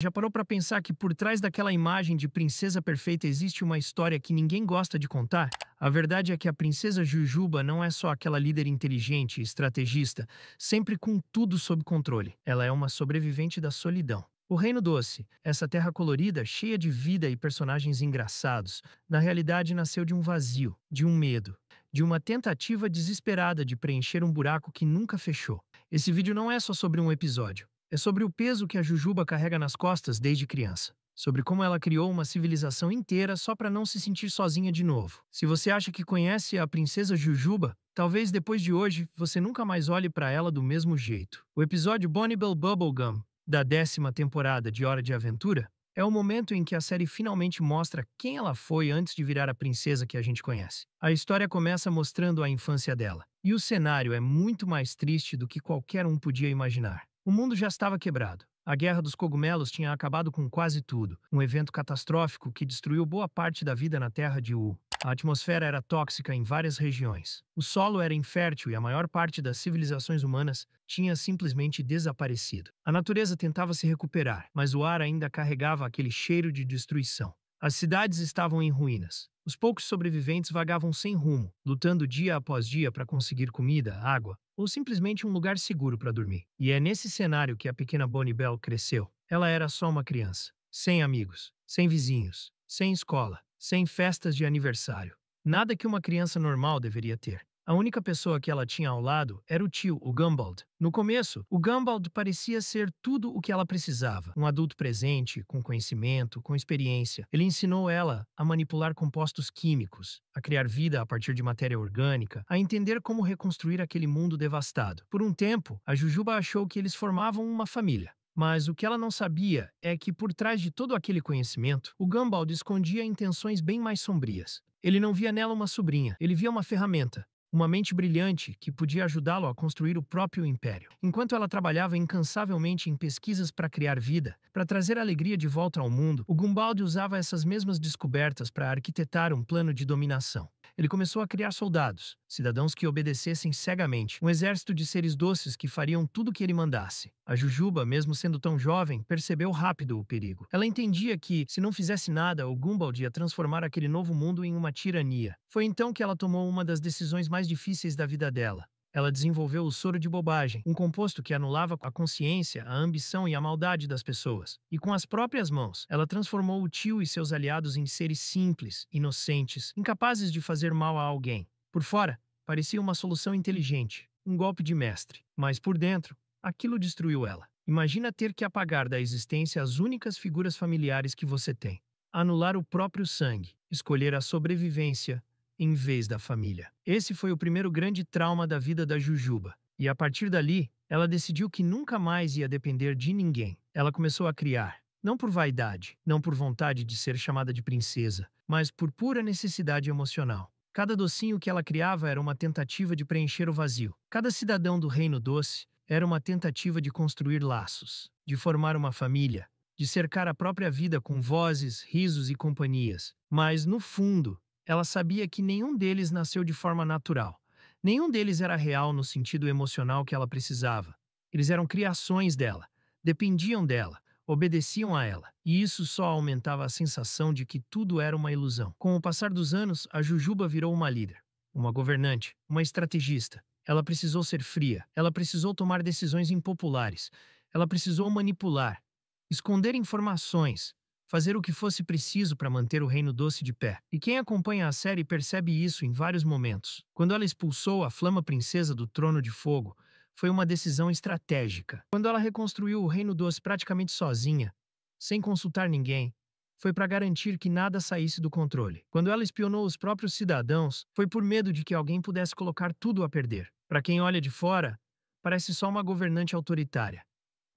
Já parou para pensar que por trás daquela imagem de princesa perfeita existe uma história que ninguém gosta de contar? A verdade é que a princesa Jujuba não é só aquela líder inteligente e estrategista, sempre com tudo sob controle. Ela é uma sobrevivente da solidão. O Reino Doce, essa terra colorida, cheia de vida e personagens engraçados, na realidade nasceu de um vazio, de um medo, de uma tentativa desesperada de preencher um buraco que nunca fechou. Esse vídeo não é só sobre um episódio. É sobre o peso que a Jujuba carrega nas costas desde criança. Sobre como ela criou uma civilização inteira só para não se sentir sozinha de novo. Se você acha que conhece a princesa Jujuba, talvez depois de hoje você nunca mais olhe para ela do mesmo jeito. O episódio Bonibel Bubblegum, da 10ª temporada de Hora de Aventura, é o momento em que a série finalmente mostra quem ela foi antes de virar a princesa que a gente conhece. A história começa mostrando a infância dela, e o cenário é muito mais triste do que qualquer um podia imaginar. O mundo já estava quebrado. A Guerra dos Cogumelos tinha acabado com quase tudo, um evento catastrófico que destruiu boa parte da vida na Terra de U. A atmosfera era tóxica em várias regiões. O solo era infértil e a maior parte das civilizações humanas tinha simplesmente desaparecido. A natureza tentava se recuperar, mas o ar ainda carregava aquele cheiro de destruição. As cidades estavam em ruínas. Os poucos sobreviventes vagavam sem rumo, lutando dia após dia para conseguir comida, água ou simplesmente um lugar seguro para dormir. E é nesse cenário que a pequena Bonnie Bell cresceu. Ela era só uma criança, sem amigos, sem vizinhos, sem escola, sem festas de aniversário. Nada que uma criança normal deveria ter. A única pessoa que ela tinha ao lado era o tio, o Gumball. No começo, o Gumball parecia ser tudo o que ela precisava. Um adulto presente, com conhecimento, com experiência. Ele ensinou ela a manipular compostos químicos, a criar vida a partir de matéria orgânica, a entender como reconstruir aquele mundo devastado. Por um tempo, a Jujuba achou que eles formavam uma família. Mas o que ela não sabia é que por trás de todo aquele conhecimento, o Gumball escondia intenções bem mais sombrias. Ele não via nela uma sobrinha, ele via uma ferramenta. Uma mente brilhante que podia ajudá-lo a construir o próprio império. Enquanto ela trabalhava incansavelmente em pesquisas para criar vida, para trazer alegria de volta ao mundo, o Gumbaldi usava essas mesmas descobertas para arquitetar um plano de dominação. Ele começou a criar soldados, cidadãos que obedecessem cegamente, um exército de seres doces que fariam tudo o que ele mandasse. A Jujuba, mesmo sendo tão jovem, percebeu rápido o perigo. Ela entendia que, se não fizesse nada, o Gumball ia transformar aquele novo mundo em uma tirania. Foi então que ela tomou uma das decisões mais difíceis da vida dela. Ela desenvolveu o soro de bobagem, um composto que anulava a consciência, a ambição e a maldade das pessoas. E com as próprias mãos, ela transformou o tio e seus aliados em seres simples, inocentes, incapazes de fazer mal a alguém. Por fora, parecia uma solução inteligente, um golpe de mestre. Mas por dentro, aquilo destruiu ela. Imagina ter que apagar da existência as únicas figuras familiares que você tem. Anular o próprio sangue, escolher a sobrevivência em vez da família. Esse foi o primeiro grande trauma da vida da Jujuba. E a partir dali, ela decidiu que nunca mais ia depender de ninguém. Ela começou a criar, não por vaidade, não por vontade de ser chamada de princesa, mas por pura necessidade emocional. Cada docinho que ela criava era uma tentativa de preencher o vazio. Cada cidadão do Reino Doce era uma tentativa de construir laços, de formar uma família, de cercar a própria vida com vozes, risos e companhias. Mas, no fundo, ela sabia que nenhum deles nasceu de forma natural. Nenhum deles era real no sentido emocional que ela precisava. Eles eram criações dela, dependiam dela, obedeciam a ela. E isso só aumentava a sensação de que tudo era uma ilusão. Com o passar dos anos, a Jujuba virou uma líder, uma governante, uma estrategista. Ela precisou ser fria, ela precisou tomar decisões impopulares, ela precisou manipular, esconder informações, fazer o que fosse preciso para manter o Reino Doce de pé. E quem acompanha a série percebe isso em vários momentos. Quando ela expulsou a Flama Princesa do Trono de Fogo, foi uma decisão estratégica. Quando ela reconstruiu o Reino Doce praticamente sozinha, sem consultar ninguém, foi para garantir que nada saísse do controle. Quando ela espionou os próprios cidadãos, foi por medo de que alguém pudesse colocar tudo a perder. Para quem olha de fora, parece só uma governante autoritária.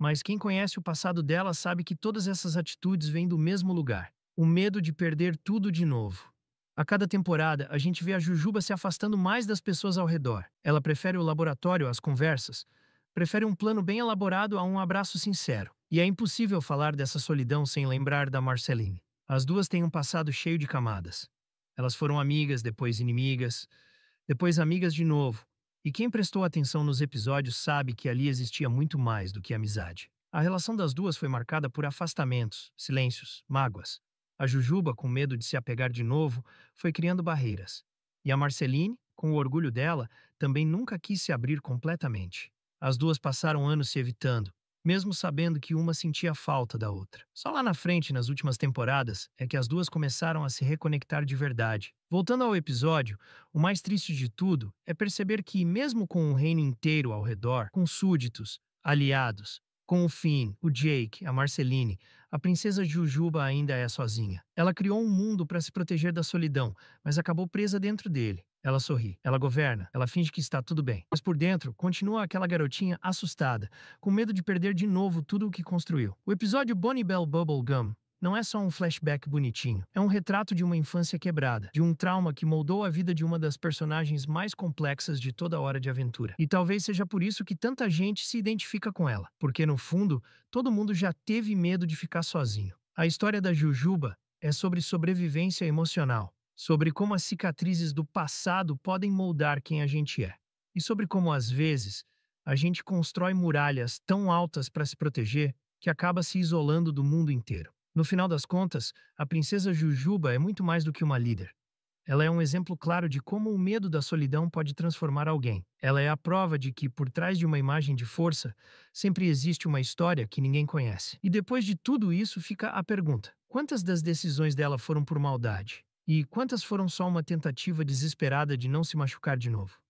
Mas quem conhece o passado dela sabe que todas essas atitudes vêm do mesmo lugar: o medo de perder tudo de novo. A cada temporada, a gente vê a Jujuba se afastando mais das pessoas ao redor. Ela prefere o laboratório às conversas, prefere um plano bem elaborado a um abraço sincero. E é impossível falar dessa solidão sem lembrar da Marceline. As duas têm um passado cheio de camadas. Elas foram amigas, depois inimigas, depois amigas de novo. E quem prestou atenção nos episódios sabe que ali existia muito mais do que amizade. A relação das duas foi marcada por afastamentos, silêncios, mágoas. A Jujuba, com medo de se apegar de novo, foi criando barreiras. E a Marceline, com o orgulho dela, também nunca quis se abrir completamente. As duas passaram anos se evitando, mesmo sabendo que uma sentia falta da outra. Só lá na frente, nas últimas temporadas, é que as duas começaram a se reconectar de verdade. Voltando ao episódio, o mais triste de tudo é perceber que, mesmo com o reino inteiro ao redor, com súditos, aliados, com o Finn, o Jake, a Marceline, a princesa Jujuba ainda é sozinha. Ela criou um mundo para se proteger da solidão, mas acabou presa dentro dele. Ela sorri, ela governa, ela finge que está tudo bem. Mas por dentro, continua aquela garotinha assustada, com medo de perder de novo tudo o que construiu. O episódio Bonnie Bell Bubblegum não é só um flashback bonitinho. É um retrato de uma infância quebrada, de um trauma que moldou a vida de uma das personagens mais complexas de toda Hora de Aventura. E talvez seja por isso que tanta gente se identifica com ela, porque no fundo, todo mundo já teve medo de ficar sozinho. A história da Jujuba é sobre sobrevivência emocional, sobre como as cicatrizes do passado podem moldar quem a gente é, e sobre como, às vezes, a gente constrói muralhas tão altas para se proteger que acaba se isolando do mundo inteiro. No final das contas, a princesa Jujuba é muito mais do que uma líder. Ela é um exemplo claro de como o medo da solidão pode transformar alguém. Ela é a prova de que, por trás de uma imagem de força, sempre existe uma história que ninguém conhece. E depois de tudo isso fica a pergunta: quantas das decisões dela foram por maldade? E quantas foram só uma tentativa desesperada de não se machucar de novo?